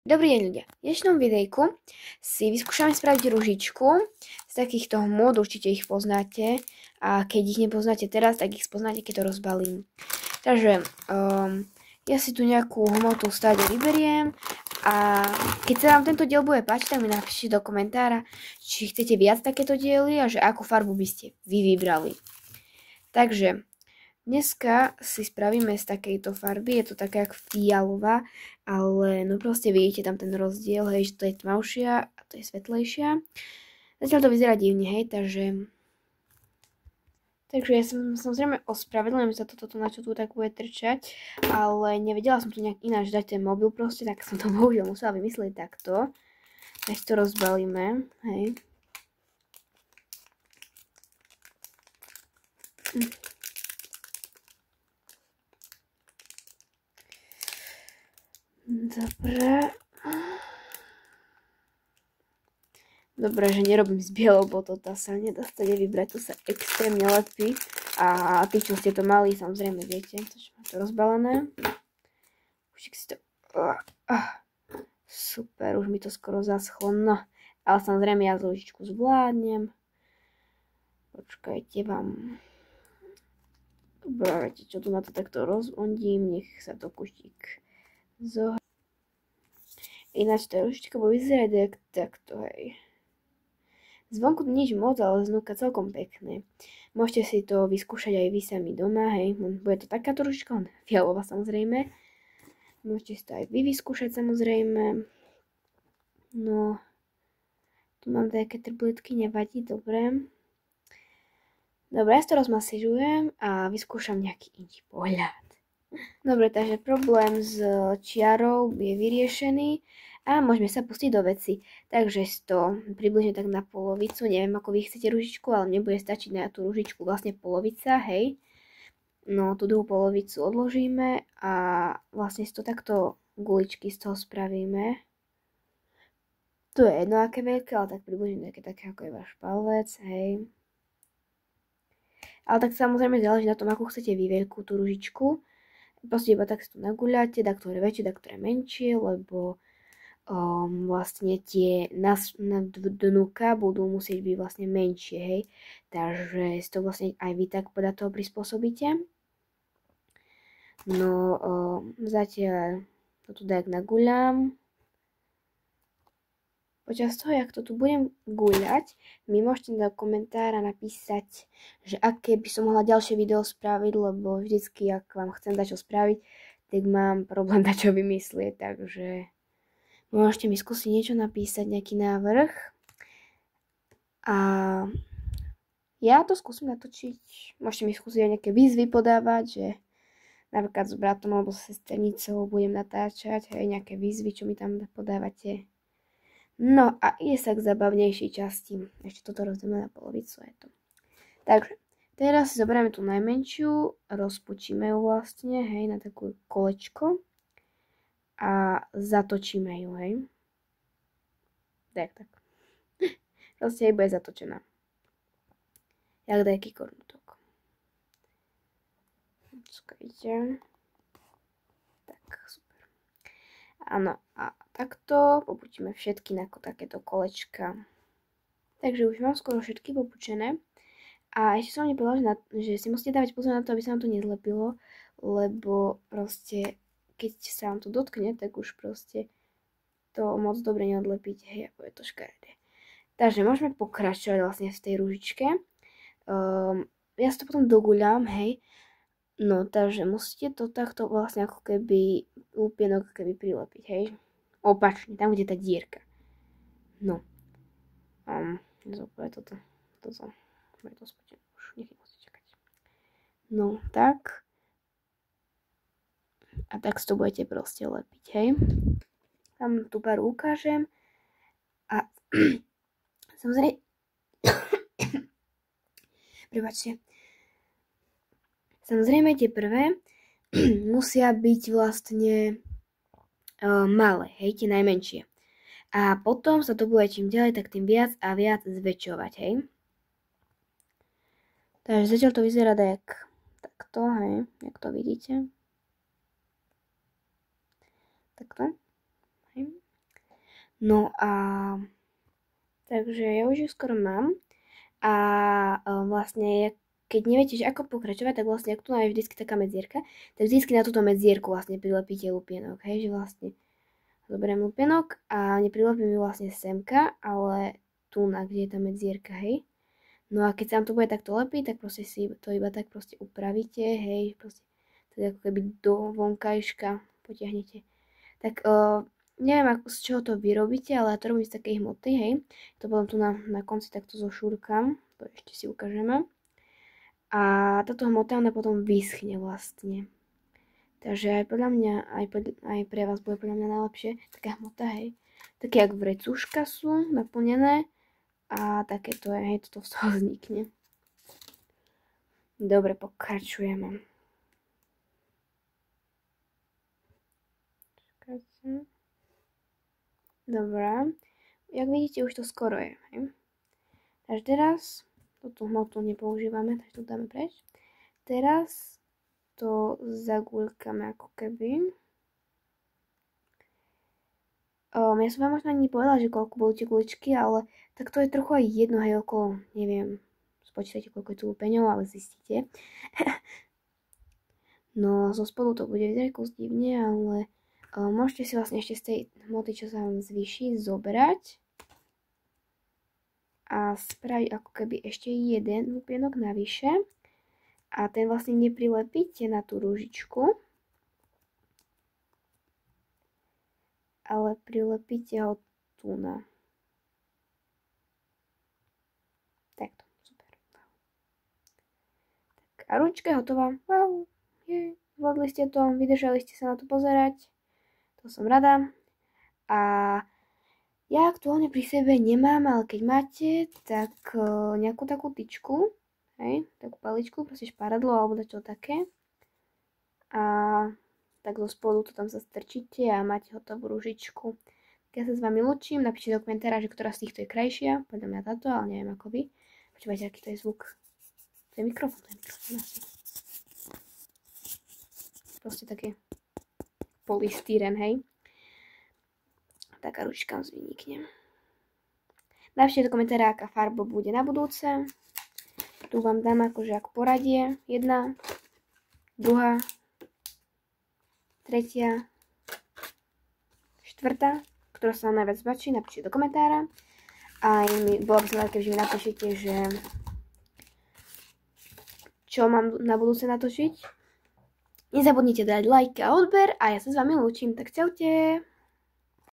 Dobrý deň ľudia, v dnešnom videjku si vyskúšame spraviť ružičku z takýchto hmôt, určite ich poznáte a keď ich nepoznáte teraz, tak ich spoznáte, keď to rozbalím. Takže ja si tu nejakú hmotu stáde vyberiem a keď sa vám tento diel bude páčiť, tak mi napíšte do komentára, či chcete viac takéto diely a že akú farbu by ste vy vybrali. Takže dneska si spravíme z takejto farby, je to taká jak fialová, ale no proste vidíte tam ten rozdiel, hej, že to je tmavšia a to je svetlejšia. Zatiaľ to vyzerá divne, hej, takže ja som samozrejme ospravedlňujem za toto, na čo tu tak bude trčať, ale nevedela som tu nejak ináč dať ten mobil proste, tak som to bohužiaľ musela vymyslieť takto. Tak to rozbalíme, hej. Dobre, že nerobím s bielou, bo to sa nedá stade vybrať, to sa extrémne lepí. A tí, čo ste to mali, samozrejme viete, takže mám to rozbalené. Už si to... Super, už mi to skoro zaschlo, no. Ale samozrejme ja zložičku zvládnem. Počkajte vám. Dobre, viete čo, tu na to takto rozondím, nech sa to kuštík zohľadí. Ináč tá ružička bude vyzerať takto, hej. Zvonku nič moc, ale znúka celkom pekné. Môžete si to vyskúšať aj vy sami doma, hej. Bude to takáto ružička, fialová samozrejme. Môžete si to aj vy vyskúšať samozrejme. No, tu mám také trblitky, nevadí, dobre. Dobre, ja si to rozmasížujem a vyskúšam nejaký iný pohľad. Dobre, takže problém s čiarou je vyriešený a môžeme sa pustiť do veci. Takže to približne tak na polovicu, neviem ako vy chcete ružičku, ale mne bude stačiť na tú ružičku vlastne polovica, hej. No, tú druhú polovicu odložíme a vlastne si to takto guličky z toho spravíme. To je jedno aké veľké, ale tak približne také ako je váš palec, hej. Ale tak samozrejme záleží na tom, ako chcete vy veľkú tú ružičku. Proste iba tak si to naguľáte, tak ktoré väčšie, tak ktoré menšie, lebo vlastne tie na dnuka budú musieť byť vlastne menšie, hej. Takže si to vlastne aj vy tak podľa toho prispôsobíte. No, zatiaľ to tu tak naguľám. Počas toho, jak to tu budem guľať, mi môžete do komentára napísať, že aké by som mohla ďalšie video spraviť, lebo vždycky, ak vám chcem dať čo spraviť, tak mám problém dať čo vymyslieť, takže môžete mi skúsiť niečo napísať, nejaký návrh. A ja to skúsim natočiť, môžete mi skúsiť aj nejaké výzvy podávať, že napríklad s bratom alebo s sesternicou budem natáčať, aj nejaké výzvy, čo mi tam podávate. No a ide sa k zabavnejšej časti. Ešte toto rozdielme na polovicu. Je to. Takže teraz si zoberieme tú najmenšiu, rozpočíme ju vlastne, hej, na takú kolečko a zatočíme ju, hej. Tak. Proste jej bude zatočená. Jak nejaký kornutok. Počkajte. Tak, super. Áno, a takto popučíme všetky na takéto kolečka. Takže už mám skoro všetky popučené. A ešte som nepovedala, že si musíte dávať pozor na to, aby sa vám to nezlepilo, lebo proste, keď sa vám to dotkne, tak už proste to moc dobre neodlepíte, hej, ako je to škaredé. Takže môžeme pokračovať vlastne v tej ružičke. Ja si to potom doguľám, hej. No, takže musíte to takto vlastne ako keby lúpienok keby prilepiť, hej. Opačne, tam, kde je tá dierka. No. Zopáť toto. Bude to spotené už, nech nemusíte čakať. No, tak. A tak si to budete proste lepiť, hej. Tam tú paru ukážem. A samozrejme... Prepáčte. Samozrejme tie prvé musia byť vlastne malé, hej, tie najmenšie. A potom sa to bude čím ďalej, tak tým viac a viac zväčšovať, hej. Takže zatiaľ to vyzerá takto, hej, jak to vidíte. Takto, hej. No a takže ja už ju skoro mám a vlastne keď neviete, že ako pokračovať, tak vlastne ak tu je vždycky taká medzierka, tak vždycky na túto medzierku vlastne prilepíte lupienok, hej, že vlastne zoberiem lupienok a neprilepím ju vlastne semka, ale tu na, kde je tá medzierka, hej. No a keď sa vám to bude takto lepiť, tak proste si to iba tak proste upravíte, hej, proste tak ako keby do vonkajška potiahnete. Tak neviem, z čoho to vyrobíte, ale ja to robím z takej hmoty, hej. To potom tu na konci takto zošúrkam, to ešte si ukážeme. A táto hmota ona potom vyschne vlastne. Takže aj podľa mňa, aj pre vás bude podľa mňa najlepšie taká hmota, hej. Také jak vrecúška sú naplnené a takéto je, hej, toto z toho vznikne. Dobre, pokračujeme. Čakajte. Dobre, jak vidíte, už to skoro je, hej. Takže teraz túto hmotu nepoužívame, takže to dáme preč. Teraz to zagúľkame ako keby. Ja som vám možno ani povedala, že koľko budú tie guličky, ale tak to je trochu aj jedno, hej, okolo, neviem, spočítajte, koľko je tu peňov, ale zistíte. No, zo spodu to bude vyzerať kus divne, ale môžete si vlastne ešte z tej hmoty, čo sa vám zvýši, zobrať a spraviť ako keby ešte jeden lupienok navyše a ten vlastne neprilepíte na tú rúžičku, ale prilepíte ho tu na. Takto, super. Tak a ručka je hotová. Wow, zvládli ste to, vydržali ste sa na to pozerať. To som rada. A ja aktuálne pri sebe nemám, ale keď máte, tak nejakú takú tyčku, hej, takú paličku, proste šparadlo alebo dačo také. A tak zo spodu to tam zastrčíte a máte hotovú rúžičku. Tak ja sa s vami lúčim, napíšte do komentára, že ktorá z týchto je krajšia, podľa mňa táto, ale neviem ako vy. Počúvajte, aký to je zvuk. To je mikrofón asi. Proste taký polystyrén, hej. Taká ručka vynikne. Napíšte do komentára, aká farba bude na budúce. Tu vám dám akože ako poradie. 1, 2, 3, 4, ktorá sa vám najviac páči, napíšte do komentára. A bola by som rád, keďže mi napíšete, že čo mám na budúce natočiť. Nezabudnite dať like a odber a ja sa s vami lúčim, tak čaute.